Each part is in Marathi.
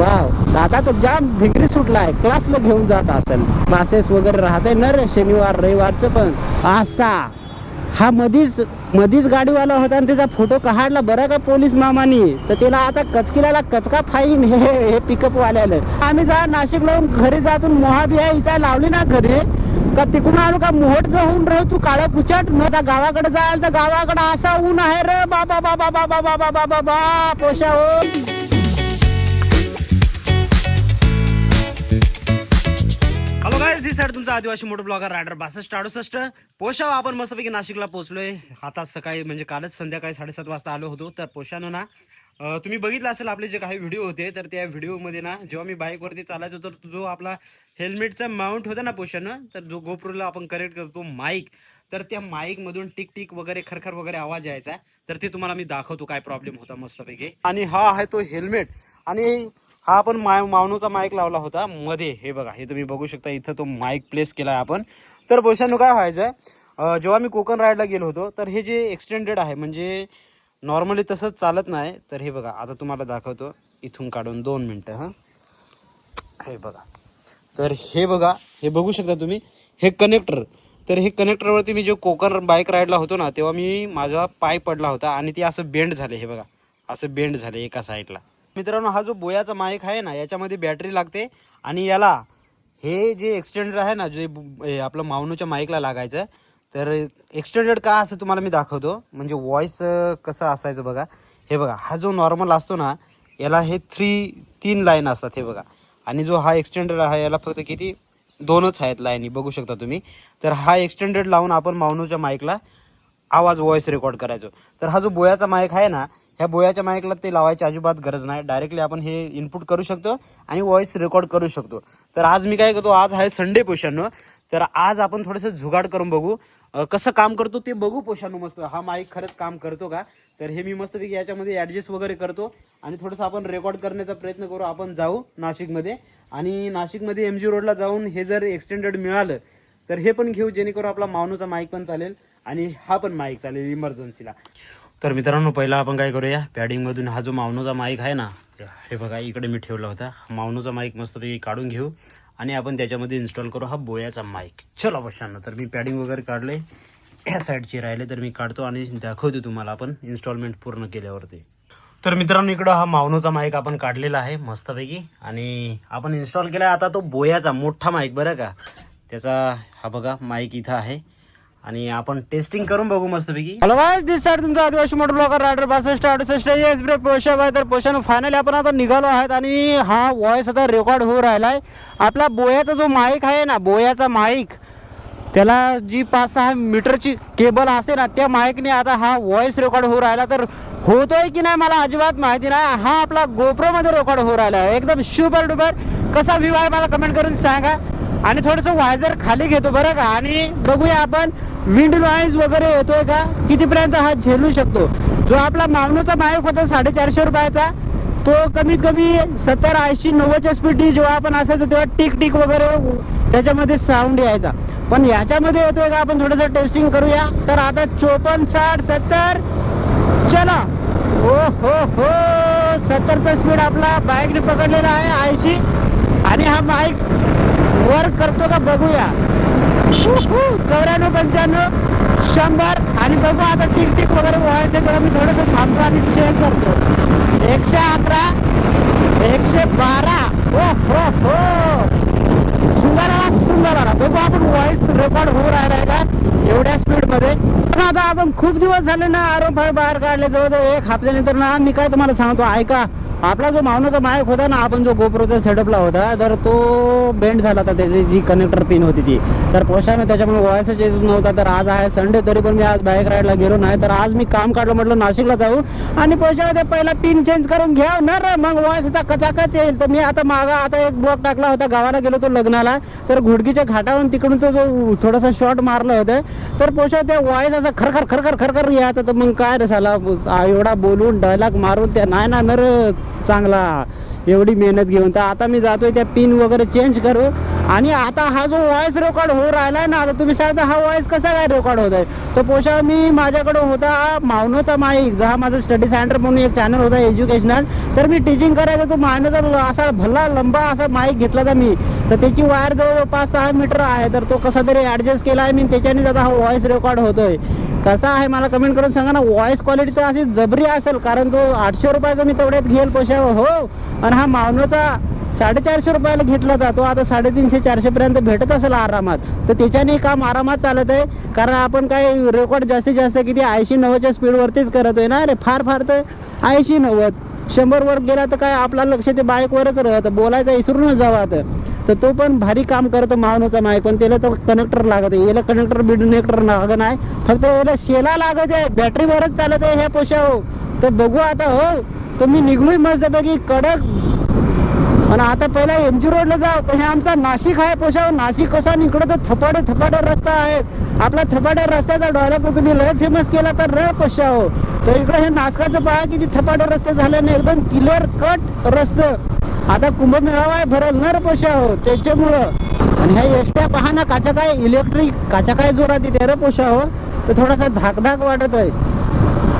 वाव, आता तो जाम भिंगरी सुटलाय, क्लासला घेऊन जात असेल, क्लासेस वगैरे राहते ना रे शनिवार रविवारचं. पण असा हा मधीच गाडीवाला होता आणि त्याचा फोटो काढला बरं का पोलीस मामानी, तर त्याला आता कचकिल्याला कचका फाईन हे पिकअप वाल्याला. आम्ही जा नाशिक लावून घरी जातून मोहाबिया इचा लावली ना घरी का तिकडून आलो का मोहट जाऊन राहू तू काळं कुचाट न त्या गावाकडे जायला, तर गावाकडे असा ऊन आहे रे बाबा बाबा बाबा बाबा बाबा बाबा पोशा हो. हॅलो गाइस, दिस साइड तुमचा आदिवासी मोटर ब्लॉगर रायडर 6268 पोशाव. आपण मस्तपैकी नाशिकला पोहोचलोय आता सकाळी, म्हणजे कालच संध्याकाळी 7:30 वाजता आलो होतो. तर पोशानं ना तुम्ही बघितलं असेल आपले जे काही व्हिडिओ होते, तर त्या व्हिडिओमध्ये ना जेव्हा मी बाईकवरती चालायचो तर जो आपला हेल्मेटचा माउंट होता ना पोशानं, तर जो गोप्रोला आपण कनेक्ट करतो माईक, तर त्या माईकमधून टिक टिक वगैरे खरखर वगैरे आवाज यायचा. तर ते तुम्हाला मी दाखवतो काय प्रॉब्लेम होता मस्तपैकी. आणि हा आहे तो हेल्मेट, आणि हा आपण मावनूचा माईक लावला होता मध्ये. हे बघा, हे तुम्ही बघू शकता, इथं तो माईक प्लेस केलाय आपण. तर पोशानं काय व्हायचं, जेव्हा मी कोकण राईडला गेलो होतो तर हे जे एक्सटेंडेड आहे, म्हणजे नॉर्मली तसंच चालत नाही. तर हे बघा, आता तुम्हाला दाखवतो इथून काढून 2 मिनटं. हां, हे बघा, तर हे बघा, हे बघू शकता तुम्ही, हे कनेक्टर. तर हे कनेक्टरवरती मी जे कोकण बाईक राईडला होतो ना, तेव्हा मी माझा पाय पडला होता आणि ते असं बेंड झाले. हे बघा, असं बेंड झाले एका साईडला. मित्रांनो, हा जो बोयाचा माईक आहे ना, याच्यामध्ये बॅटरी लागते, आणि याला हे जे एक्सटेंडेड आहे ना, जे आपलं मावनूच्या माईकला लागायचं, तर एक्सटेंडेड का असं तुम्हाला मी दाखवतो. म्हणजे व्हॉइस कसं असायचं बघा. हे बघा, हा जो नॉर्मल असतो ना, याला हे 3 लाईन असतात. हे बघा, आणि जो हा एक्सटेंडेड आहे याला फक्त किती 2च आहेत लाईनी, बघू शकता तुम्ही. तर हा एक्सटेंडेड लावून आपण मावनूच्या माईकला आवाज व्हॉइस रेकॉर्ड करायचो. तर हा जो बोयाचा माईक आहे ना, ह्या बोयाच्या माईकला ते लावायची अजिबात गरज नाही. डायरेक्टली आपण हे इनपुट करू शकतो आणि व्हॉइस रेकॉर्ड करू शकतो. तर आज मी काय करतो, आज आहे संडे पोशानो, तर आज आपण थोडंसं जुगाड करून बघू, कसं काम करतो ते बघू पोशानो. मस्त हा माईक खरंच काम करतो का, तर हे मी मस्तपैकी याच्यामध्ये ॲडजस्ट वगैरे करतो आणि थोडंसं आपण रेकॉर्ड करण्याचा प्रयत्न करू. आपण जाऊ नाशिकमध्ये, आणि नाशिकमध्ये MG रोडला जाऊन हे जर एक्सटेंडेड मिळालं तर हे पण घेऊ, जेणेकरून आपला मावनूचा माईक पण चालेल आणि हा पण माईक चालेल इमर्जन्सीला. तर मित्रांनो, पहिला आपण काय करूया, पॅडिंगमधून हा जो मावनूचा माईक आहे ना, हे बघा इकडे मी ठेवला होता, मावनूचा माईक मस्तपैकी काढून घेऊ आणि आपण त्याच्यामध्ये इन्स्टॉल करू हा बोयाचा माईक. चला बशांना, तर मी पॅडिंग वगैरे काढले, ह्या साईडचे राहिले तर मी काढतो आणि दाखवतो तुम्हाला आपण इन्स्टॉलमेंट पूर्ण केल्यावरती. तर मित्रांनो, इकडं हा मावनूचा माईक आपण काढलेला आहे मस्तपैकी, आणि आपण इन्स्टॉल केला. आता तो बोयाचा मोठा माईक बरं का, त्याचा हा बघा माईक इथं आहे, आणि आपण टेस्टिंग करून बघू मस्तपैकी. हॅलो गाइस, दिस साइड तुमचा आदिवासी मोटर ब्लॉगर रायडर 6268 एस ब्रेक पोशा आहे. तर पोशानं फायनली आपण आता निघालो आहेत, आणि हा व्हॉइस आता रेकॉर्ड होऊ राहिलाय. आपला बोयाचा जो माईक आहे ना, बोयाचा माईक, त्याला जी 5-6 मीटरची केबल असते ना, त्या माईकने आता हा व्हॉइस रेकॉर्ड होऊ राहिला. तर होतोय की नाही मला अजिबात माहिती नाही. हा आपला गोप्रोमध्ये रेकॉर्ड होऊ राहिला आहे, एकदम सुपर डुपर. कसा व्ह्यू आहे मला कमेंट करून सांगा. आणि थोडंसं वायझर खाली घेतो बरं का, आणि बघूया आपण विंड नॉईज वगैरे येतोय का, कितीपर्यंत हा झेलू शकतो. जो आपला मावनूचा माईक होता 450 रुपयाचा, तो कमीत कमी 70, 80, 90च्या स्पीडनी जेव्हा आपण असायचो तेव्हा टिक टिक वगैरे त्याच्यामध्ये साऊंड यायचा. पण याच्यामध्ये येतोय का, आपण थोडंसं टेस्टिंग करूया. तर आता 54, 60, 70 चला. हो हो हो, 70चा स्पीड आपला बाईकने पकडलेला आहे 80, आणि हा माईक वर्क करतो का बघूया. 94, 95, 100, आणि बघू आता टिक टिक वगैरे व्हायचं तेव्हा मी थोडंसं थांबतो आणि चेक करतो. 111, 112, हो हो हो, सुंदर आला. बघू आपण व्हॉइस रेकॉर्ड होऊ राहिला आहे का एवढ्या स्पीडमध्ये. पण आता आपण खूप दिवस झाले ना R15 बाहेर काढले, जवळजवळ 1 हफ्त्यानंतर ना. मी काय तुम्हाला सांगतो ऐका, आपला जो मावनूचा माईक होता ना, आपण जो गोप्रोचा सेटअपला होता, तर तो बेंड झाला होता, त्याची जी कनेक्टर पिन होती ती. तर पोशाने त्याच्यामुळे व्हॉइसच येत नव्हता. तर आज आहे संडे, तरी पण मी आज बाईक राईडला गेलो नाही. तर आज मी काम काढलं, म्हटलं नाशिकला जाऊ आणि पोशामध्ये पहिला पिन चेंज करून घ्या ना रे, मग व्हॉइसचा कचाकच येईल. तर मी आता एक ब्लॉक टाकला होता, गावाला गेलो तो लग्नाला, तर घुडकीच्या घाटावरून तिकडून तो जो थोडासा शॉट मारलं होतं, तर पोशा त्या व्हॉइस असा खरखर खरखर खरखर यायचा. तर मग काय रे साला, एवढा बोलून डायलॉग मारून त्या नाही ना नर चांगला, एवढी मेहनत घेऊन. तर आता मी जातोय त्या पिन वगैरे चेंज करू आणि आता हा जो व्हॉइस रेकॉर्ड हो राहिलाय ना, आता तुम्ही सांगता हा व्हॉइस कसा काय रेकॉर्ड होत आहे. तर पोषा मी माझ्याकडे होता मावनोचा माईक, जहा माझं स्टडी सेंटर म्हणून एक चॅनल होता एज्युकेशनल, तर मी टीचिंग करायचो. तो मावनोचा असा भल्ला लंबा असा माईक घेतला होता मी, तर त्याची वायर जवळ 5-6 मीटर आहे. तर तो कसा तरी ॲडजस्ट केला आहे मी, त्याच्यानेच आता हा व्हॉइस रेकॉर्ड होतोय. कसा आहे मला कमेंट करून सांगा ना. व्हॉइस क्वालिटी तर अशी जबरी असेल, कारण तो 800 रुपयाचा मी तेवढ्यात घेईल पोषा हो. आणि हा मावनोचा 450 रुपयाला घेतला होता, तो आता 350-400 पर्यंत भेटत असेल आरामात. तर त्याच्याने काम आरामात चालत आहे, कारण आपण काय रेकॉर्ड जास्तीत जास्त किती 80-90च्या स्पीडवरतीच करतोय ना रे. फार तर 80-90 100 वर गेला तर काय आपला लक्ष ते बाईकवरच राहतं, बोलायचं विसरूनच जावं. तर तो पण भारी काम करतो मावनोचा माईक, पण त्याला तर कनेक्टर लागत आहे. याला कनेक्टर लागत नाही, फक्त याला शेला लागत आहे, बॅटरीवरच चालत आहे हे पोषा हो. तर बघू आता हो. तर मी निघलोय मस्तपैकी कडक. आणि आता पहिला MG रोडला जाऊ. तर हे आमचा नाशिक आहे पोषा. नाशिक कसा इकडं तर थपाडे रस्ता आहेत. आपला थपाडे रस्त्याचा डायलॉग तर तुम्ही लय फेमस केला तर र पोषा हो. तर इकडे हे नाशकाचं पहा किती थपाडे रस्ते झाल्याने एकदम क्लिअर कट रस्ते. आता कुंभमेळावा आहे भरल न र पोषा हो, त्याच्यामुळं. आणि ह्या एसट्या पहा ना काचा काय इलेक्ट्रिक काचा काय जोरात येते र पोषा हो. तर थोडासा धाकधाक वाटत आहे.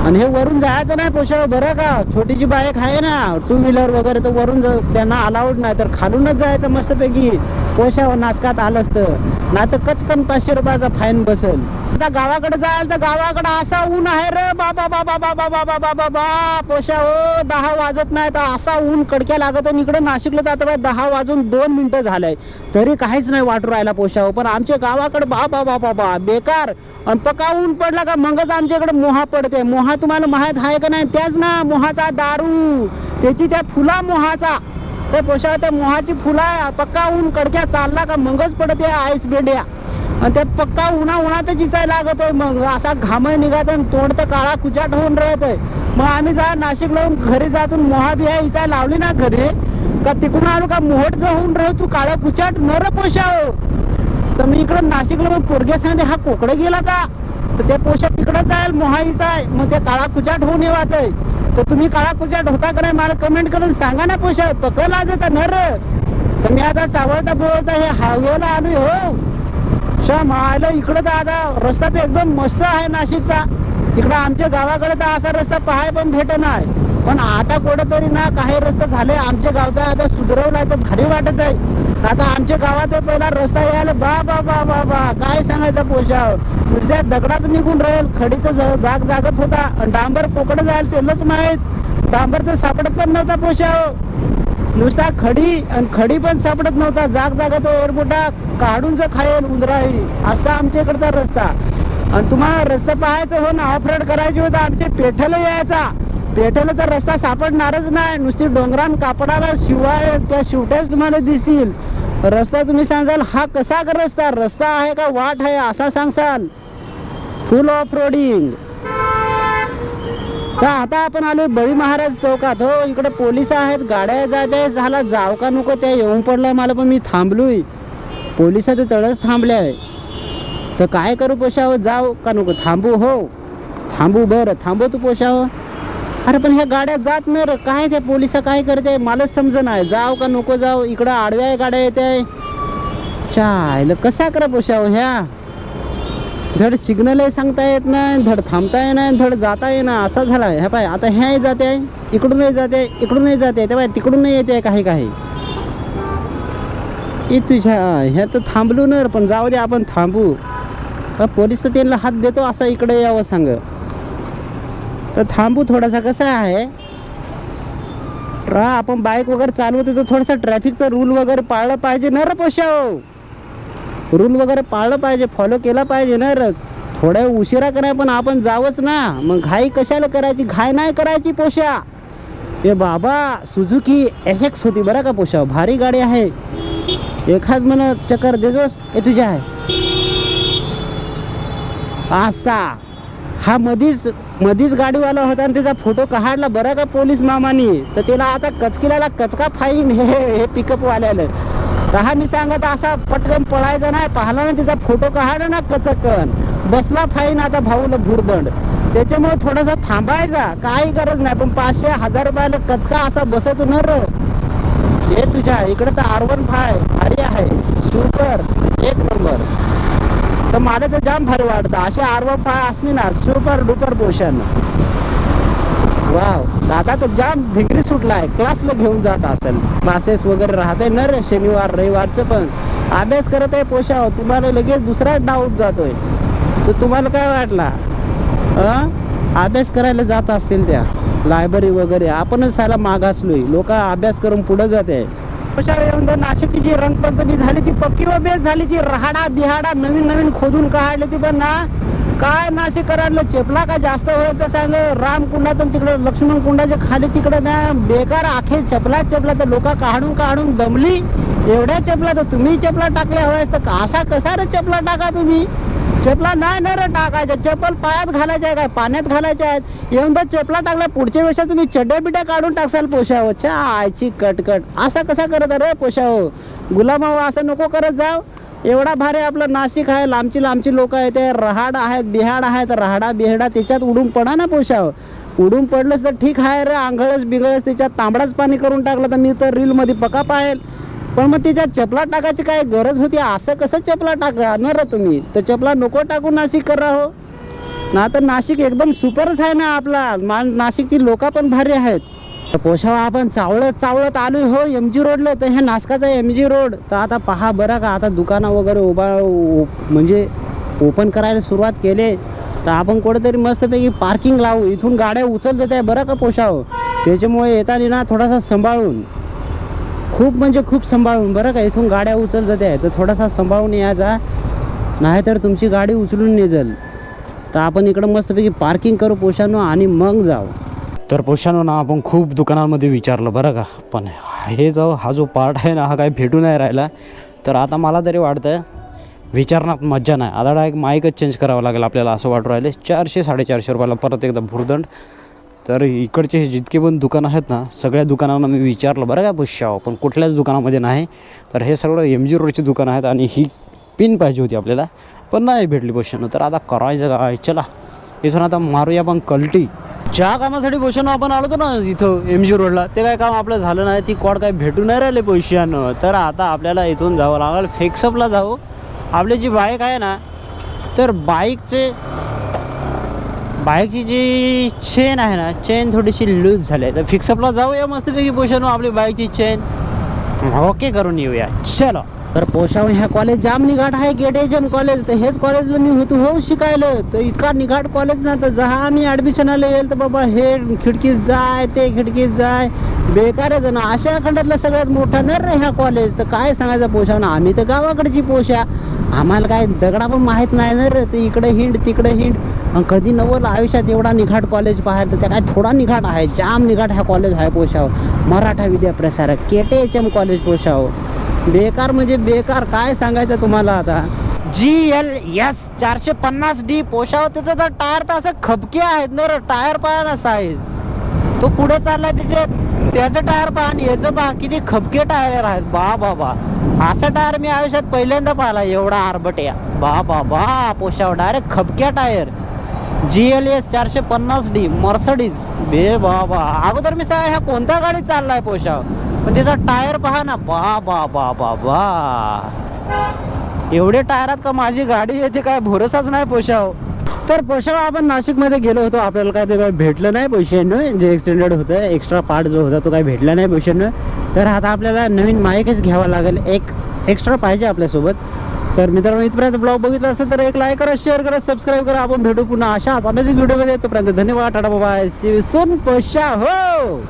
आणि हे वरून जायचं नाही पोषा बरं का. छोटी जी बाईक आहे ना 2 व्हीलर वगैरे, तर वरून त्यांना अलाउड नाही, तर खालूनच जायचं मस्तपैकी पोषा नाशकात आलं असतं. नाही तर कचकन 500 रुपयाचा फाईन बसेल. आता गावाकडे जायला तर गावाकडे असा ऊन आहे रे बाबा बाबा बाबा बाबा बाबा बा पोषा हो. 10 वाजत नाही तर असा ऊन कडक्या लागत. आणि इकडे नाशिकला तर आता 10 वाजून 2 मिनिटं झालंय तरी काहीच नाही वाटू राहिला पोषा हो. पण आमच्या गावाकडे बाबा बाबा बाबा बेकार. आणि पक्का ऊन पडला का मगच आमच्याकडे मोहा पडते. मोहा तुम्हाला माहित आहे का नाही? त्याच ना मोहाचा दारू, त्याची त्या फुला मोहाचा ते पोषा. त्या मोहाची फुला पक्का ऊन कडक्या चालला का मगच पडते आईस बेंड्या. आणि ते पक्का उन्हात जिचायला लागत आहे. मग असा घाम निघत आहे, तोंड तर काळा कुचाट होऊन राहत आहे. मग आम्ही जा नाशिकला घरी जातून मोहा बिहा इचाय लावली ना घरी का, तिकडून आलो का मोहट होऊन राह तू काळा कुचाट नर पोषा हो. तर मी इकडं नाशिकला मग पोरग्या सांगते हा कोकडे गेला का, तर ते पोषा तिकडं जाईल मोहाईचा आहे. मग ते काळा कुचाट होऊन येवात आहे. तर तुम्ही काळा कुचाट होता का नाही मला कमेंट करून सांगा ना पोषा. पकल आज येता नर. तर मी आता चावळता बोलता हे हायवेला आलोय हो. आलं इकडं तर आता रस्ता तर एकदम मस्त आहे नाशिकचा. तिकडं आमच्या गावाकडे तर असा रस्ता पाहाय पण भेट नाही. पण आता कुठंतरी ना काही रस्ता झाले आमच्या गावचा आता सुधरवलाय तर भारी वाटत आहे. आता आमच्या गावात पहिला रस्ता यायला बा बा बा बा बा काय सांगायचं पोषा. नुसत्या दगडाच निघून राहील, खडी तर जागच होता. आणि डांबर कोकडं जाईल तेलच माहीत. डांबर तर सापडत पण नव्हता पोषा. नुसता खडी पण सापडत नव्हता. जागा तो एअरपोर्टा काढून खायला उंदराई असा आमच्या इकडचा रस्ता. आणि तुम्हाला रस्ता पाहायचं हो ना, ऑफ रोड करायची होता आमच्या पेठेला यायचा. पेठेला तर रस्ता सापडणारच नाही. नुसती डोंगरान कापडाला शिवाय त्या शिवट्याच तुम्हाला दिसतील. रस्ता तुम्ही सांगाल हा कसा का रस्ता आहे का वाट आहे असा सांगसाल. फुल ऑफ रोडिंग. तर आता आपण आलो बळी महाराज चौकात हो. इकडे पोलिस आहेत, गाड्या जायच्या झाला जाव का नको त्या येऊन पडलाय मला. पण मी थांबलोय, पोलिस तर तळच थांबले आहे. तर काय करू पोषा हो, जाऊ का नको थांबू हो. थांबू बरं थांबू तू पोषा हो. अरे पण ह्या गाड्या जात नाही रे काय, त्या पोलिस काय करते मलाच समज नाही. जाऊ का नको जाऊ. इकडं आडव्या गाड्या येते चायला कसा करा पोषा हो. ह्या धड सिग्नलही सांगता येत नाही, धड थांबता येत नाही, धड जाता येत नाही असा झाला आहे. ह्या पाय आता ह्याही जाते इकडूनही जाते ते बाय तिकडूनही येते काही तुझ्या ह्या तर थांबलो ना. पण जाऊ दे आपण थांबू. पोलीस तर त्यांना हात देतो असं इकडे यावं सांग. तर थांबू थोडासा. कसं आहे आपण बाईक वगैरे चालवतो तर थोडासा ट्रॅफिकचा रूल वगैरे पाळलं पाहिजे ना रे पोषा. रूल वगैरे पाळलं पाहिजे, फॉलो केला पाहिजे ना रे. थोड्या उशिरा कराय पण आपण जावंच ना. मग घाई कशाला करायची, घाई नाही करायची पोषा. ए बाबा सुझुकी SX होती बरं का पोषा, भारी गाडी आहे. एखाद म्हणा चक्कर देजोस ए तुझ्या आहे असा. हा मधीच गाडीवाला होता आणि त्याचा फोटो काढला बरं का पोलीस मामानी. तर त्याला आता कचकिलाला कचका फाईन हे पिकअप वाल्याला. तर हा मी सांगत असा पटकन पळायचा नाही. पाहिला ना तिचा फोटो काढला ना कचकन बसला फाईन आता भाऊला भुरदंड. त्याच्यामुळे थोडासा थांबायचा काही गरज नाही. पण 500-1000 रुपयाला कचका असा बसवतो न र. हे तुझ्या इकडे तर R15 भारी आहे. सुपर एक नंबर. तर मला तर जाम भारी वाटतं असे R15 असली ना सुपर डुपर पोषण. वाव दादा तर जाम भिंगरी सुटला आहे. क्लासला घेऊन जात असेल, क्लासेस वगैरे राहते ना रे शनिवार रविवारचं, पण अभ्यास करत आहे पोषाव. तुम्हाला लगेच दुसरा डाऊट जातोय. तर तुम्हाला काय वाटला अभ्यास करायला जात असतील त्या लायब्ररी वगैरे, आपणच साला मागासलोय. लोक अभ्यास करून पुढे जाते. येऊन तर नाशिकची जी रंगपंचमी झाली ती पक्की व बेस झाली. ती राहाडा बिहाडा नवीन नवीन खोदून काढले ती, पण ना काय नाशिकरांना चपला का जास्त होईल तर सांग. रामकुंडात तिकडे लक्ष्मण कुंडाच्या खाली तिकडे ना बेकार आखे चपला तर लोक काढून काढून दमली. एवढ्या चपला तर तुम्ही चपला टाकल्या हव्यास तर असा कसा रे चपला टाका तुम्ही. चपला नाही ना रे टाकायच्या, चप्पल पायात घालायच्या आहे काय पाण्यात घालायच्या आहेत. येऊन तर चपला टाकल्या पुढच्या वेळेस तुम्ही चड्ड्या बिड्या काढून टाकसाल पोशाव. आयची कटकट असा कसा करत रे पोशाव. गुलामाव असं नको करत जाव. एवढा भारी आपलं नाशिक आहे, लांबची लोक आहेत, ते रहाड आहेत बिहाड आहेत, राहाडा बिहाडा त्याच्यात उडून पडा ना पोशाव. उडून पडलंच तर ठीक आहे रे, आंघळच बिघळच त्याच्यात तांबडाच पाणी करून टाकलं तर मी तर रीलमध्ये पक्का पाहेल. पण मग त्याच्यात चपला टाकायची काय गरज होती. असं कसं चपला टाका ना रे तुम्ही. तर चपला नको टाकू नाशिक करा हो ना. तर नाशिक एकदम सुपरच आहे ना आपला. नाशिकची लोक पण भारी आहेत. तर पोशावा आपण चावळत आलो हो MG रोडला. तर हे नाशकाचा MG रोड. तर आता पहा बरं का, आता दुकानं वगैरे म्हणजे ओपन करायला सुरुवात केले. तर आपण कुठेतरी मस्तपैकी पार्किंग लावू. इथून गाड्या उचल देत आहे बरं का पोशाव. त्याच्यामुळे येताना ना थोडासा सांभाळून, खूप सांभाळून बरं का. इथून गाड्या उचल जाते आहे तर थोडासा सांभाळून यायचा, नाहीतर तुमची गाडी उचलून नेजल. तर आपण इकडं मस्तपैकी पार्किंग करू पोशानो आणि मग जाऊ. तर पोशानो ना आपण खूप दुकानांमध्ये विचारलं बरं का, पण हा जो पार्ट आहे ना हा काही भेटू नाही राहिला. तर आता मला तरी वाटतं विचारण्यात मज्जा नाही. आता डायरेक्ट माईकच चेंज करावं लागेल आपल्याला असं वाटू राहिले. 400-450 रुपयाला परत एकदा भुर्दंड. तर इकडचे हे जितके पण दुकानं आहेत ना सगळ्या दुकानांना मी विचारलं बरं का पुष्याव, पण कुठल्याच दुकानामध्ये नाही. तर हे सगळं MG रोडची दुकानं आहेत आणि ही पिन पाहिजे होती आपल्याला, पण नाही भेटली पोषण. तर आता करायचं काय, चला इथून आता मारूया आपण कल्टी. ज्या कामासाठी पोषण आपण आलो होतो ना इथं MG रोडला, ते काय काम आपलं झालं नाही. ती कॉड काय भेटू नाही राहिले पैशानं. तर आता आपल्याला इथून जावं लागेल फेक्सअपला जाऊ. आपली जी बाईक आहे ना, तर बाईकची जी चेन आहे ना, चेन थोडीशी लूज झाली आहे. तर फिक्सअपला जाऊया मस्तपैकी पोषानो आपली बाईकची चेन ओके करून येऊया. चलो. तर पोषाव ह्या कॉलेज जाम निघाट आहे, गेटेजन कॉलेज. तर हेच कॉलेजला मी होतो हो शिकायला. तर इतका निघाट कॉलेज ना, तर जहा आम्ही ॲडमिशनाला येईल तर बाबा हे खिडकीत जाय ते खिडकीत जाय बेकारच ना. अशा खंडातला सगळ्यात मोठा न रे ह्या कॉलेज. तर काय सांगायचं पोषाव ना, आम्ही तर गावाकडची पोषा, आम्हाला काय दगडा पण माहीत नाही ना रे. ते इकडे हिंड तिकडे हिंड, कधी नवल आयुष्यात एवढा निघाट कॉलेज पाहायला. तर त्या काय थोडा निघाट आहे, जाम निघाट ह्या कॉलेज आहे पोषाव. मराठा विद्याप्रसारक KTHM कॉलेज पोषाव. बेकार म्हणजे बेकार, काय सांगायचं तुम्हाला आता. GLS 450D पोषाव. त्याचं तर टायर तर असं खपके आहेत ना रे. टायर पहा ना साईज, तो पुढे चाललाय त्याचं टायर पहा आणि याचं पहा किती खपके टायर आहेत. बा असं टायर मी आयुष्यात पहिल्यांदा पाहिला, एवढा आरबट्या. बा पोषाव डायरेक्ट खपक्या टायर. GLS 450D Mercedes. बे बाबा, अगोदर मी सांगा ह्या कोणत्या गाडीत चाललाय पोषाव, पण त्याचा टायर पहा ना. बा एवढे टायरात का माझी गाडी येते, काय भरोसाच नाही पोषाव. तर पोषाव आपण नाशिकमध्ये गेलो होतो, आपल्याला काय ते काय भेटलं नाही पैशानं. जे एक्सटेंडेड होतं एक्स्ट्रा पार्ट जो होता तो काही भेटला नाही पैशानं. तर आता आपल्याला नवीन माईकच घ्यावा लागेल, एक एक्स्ट्रा पाहिजे आपल्यासोबत. तर मित्रांनो इथपर्यंत ब्लॉग बघितला असेल तर एक लाईक करा, शेअर करा, सबस्क्राईब करा. आपण भेटू पुन्हा अशाच अमेझिंग व्हिडिओमध्ये. तोपर्यंत धन्यवाद, tata bye, see you soon पोषाव हो.